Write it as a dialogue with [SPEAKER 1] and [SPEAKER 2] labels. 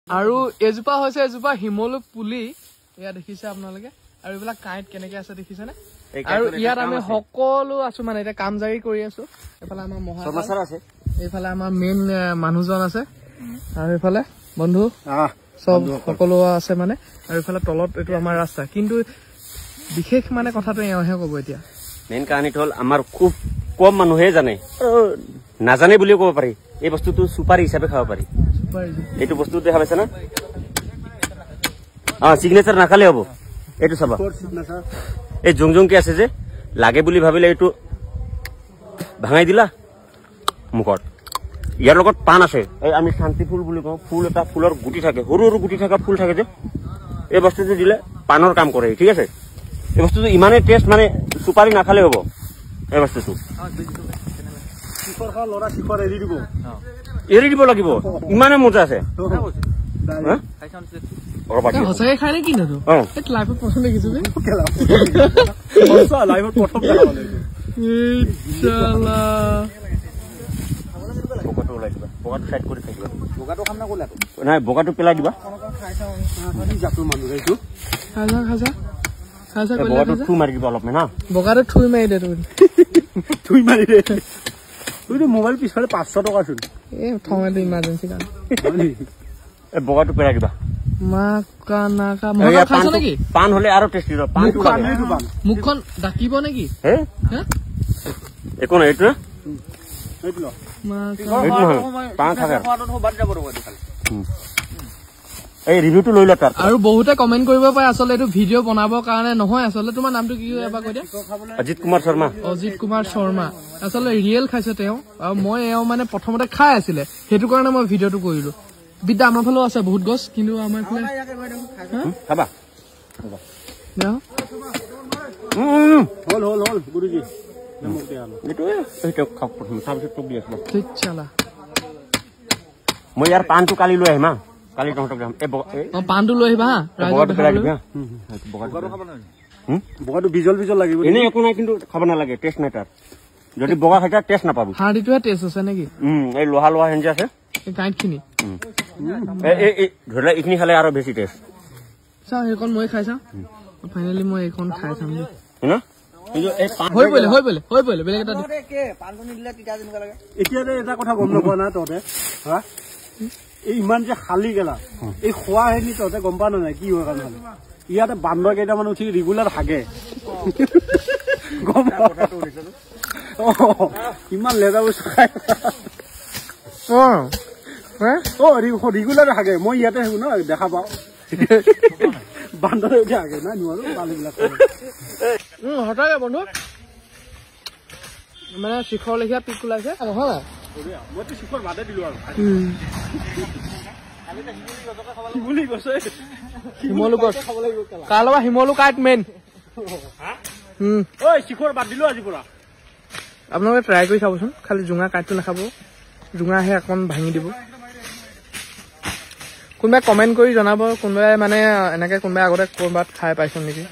[SPEAKER 1] আৰু এজোপা হৈছে এজোপা হিমলু পুলি ইয়া দেখিছে আপোনালোকে আৰু এইবিলাক কাইট কেনেকে আছে দেখিছে নে আৰু ইয়াত আমি সকলো আছো মানে এটা কাম জাৰি কৰি আছো এফালে আমাৰ মহাসমাচাৰ আছে এইফালে আমাৰ মেইন মানুহজন আছে আৰু এইফালে বন্ধু সব সকলো আছে মানে আৰু এইফালে তলত এটো আমাৰ ৰাস্তা কিন্তু বিশেষ মানে কথাটো এহে কব এতিয়া
[SPEAKER 2] মেইন কাহিনীটো হল আমাৰ খুব কম মানুহে জানে নাজানে বুলি ক'ব পাৰি এই বস্তুটো সুপাৰি হিচাপে খাব পাৰি এইটো বস্তু দেখা পাইছে না সিগনেচাৰ নাখালে হ'ব এইটো চাবা এই জংজংকে আছে যে লাগে বুলি ভাবিলে এইটো ভাঙাই দিলা মুখত ইয়াৰ লগত পান আছে এই আমি শান্তি ফুল বুলি কওঁ ফুল এটা ফুলৰ গুটি থাকে সৰু সৰু গুটি থকা ফুল থাকে যে এই বস্তুটো দিলে পানৰ কাম কৰে ঠিক আছে এই বস্তুটো ইমানে টেষ্ট মানে সুপাৰি নাখালে হ'ব এই বস্তুটো এৰি দিব লাগিব ইমানে মজা আছে
[SPEAKER 1] সঁচাকে খাই নে কি নতো লাইফত প্ৰথম দেখিছো
[SPEAKER 2] বগাটো পেলাই দিবা থু মাৰি দিব অলপ না
[SPEAKER 1] বগাটো থুই মাৰি দে
[SPEAKER 2] থুই মাৰি দে তুইতো মোবাইল পিছফালে 500 টকা চোন
[SPEAKER 1] এই থমেটো ইমাৰ্জেন্সি কাৰণে
[SPEAKER 2] এই বগাটো পেলাই দিবা
[SPEAKER 1] মাকা নাকা মহা খাইছ নেকি
[SPEAKER 2] পান হলে আৰু টেষ্টি ৰ পানটো
[SPEAKER 1] মুখখন ডাকিব নেকি
[SPEAKER 2] হে একো নাই এইটো
[SPEAKER 1] এইটো
[SPEAKER 2] পান খাবে এই ৰিভিউটো লৈ ল তাত
[SPEAKER 1] আৰু বহুতে কমেন্ট কৰিব পাৰে আসলে এটো ভিডিও বনাবৰ কাৰণে নহয় আসলে তোমাৰ নামটো কি এবা কৈ দিয়া
[SPEAKER 2] অজিত কুমাৰ শৰ্মা
[SPEAKER 1] আসলে ৰিয়েল খাইছে তেওঁ আৰু মই এও মানে প্ৰথমতে খাই আছিলে হেতু কাৰণে মই ভিডিওটো কৰিলো বিদ্যা আমাৰ ফালেও আছে বহুত গছ কিন্তু আমাৰ ফালে
[SPEAKER 2] খাবা
[SPEAKER 1] না
[SPEAKER 2] হল গুৰুজি এইটো খাপ প্ৰথম তাৰপিছত তোক দি আছো
[SPEAKER 1] ঠিক চালা
[SPEAKER 2] মই ইয়াৰ পানটো কালি লৈ আহিম কালি টমটম যাম
[SPEAKER 1] পানটো লৈ আহিবা
[SPEAKER 2] বগাটো বিজল লাগিব এনে একো নাই কিন্তু খাব নালাগে টেষ্ট নাই তাৰ যদি বগা খাইছা টেষ্ট নাপাবো
[SPEAKER 1] হাড়িটোহে টেষ্ট আছে নেকি
[SPEAKER 2] এই লোহা হেঞ্জি আছে
[SPEAKER 1] এই কাইটখিনি
[SPEAKER 2] এই ধৰিলে এইখিনি খালে আৰু বেছি টেষ্ট
[SPEAKER 1] চাও এইখন মই খাই চাওঁ ফাইনেলি মই এইখন খাই চাম দেই
[SPEAKER 2] না
[SPEAKER 1] হৈ পলে বেলেগ এটা
[SPEAKER 3] এতিয়া এটা কথা গম নোপোৱা না তহঁতে হা এই ইমান যে খালি গেলা এই খোৱা হেৰি তহঁতে গম পা নাই কি হয় কাৰণে ইয়াতে বান্দৰ কেইটামান উঠি ৰেগুলাৰ হাগে ইমান লেজা বস্তু খাই ৰেগুলাৰ হাগে মই ইয়াতে থাকো ন দেখা পাওঁ বান্দৰে উঠি হাগে নাই নোৱাৰো পানীবিলাক
[SPEAKER 1] হঠাৎ বন্ধু মানে শিখৰ লেখীয়া পিক ওলাইছে নহয়
[SPEAKER 3] মইতো শিখৰ বাদে দিলো আৰু
[SPEAKER 1] হিমলু গছ কাৰ লগত হিমলু কাইট মেইন
[SPEAKER 3] শিখৰ বাদ দিলো আজি পৰা
[SPEAKER 1] আপোনালোকে ট্ৰাই কৰি চাবচোন খালি জোঙা কাইটটো নাখাব জোঙাহে অকণ ভাঙি দিব কোনোবাই কমেণ্ট কৰি জনাব কোনোবাই মানে এনেকে কোনোবাই আগতে ক'ৰবাত খাই পাইছ নেকি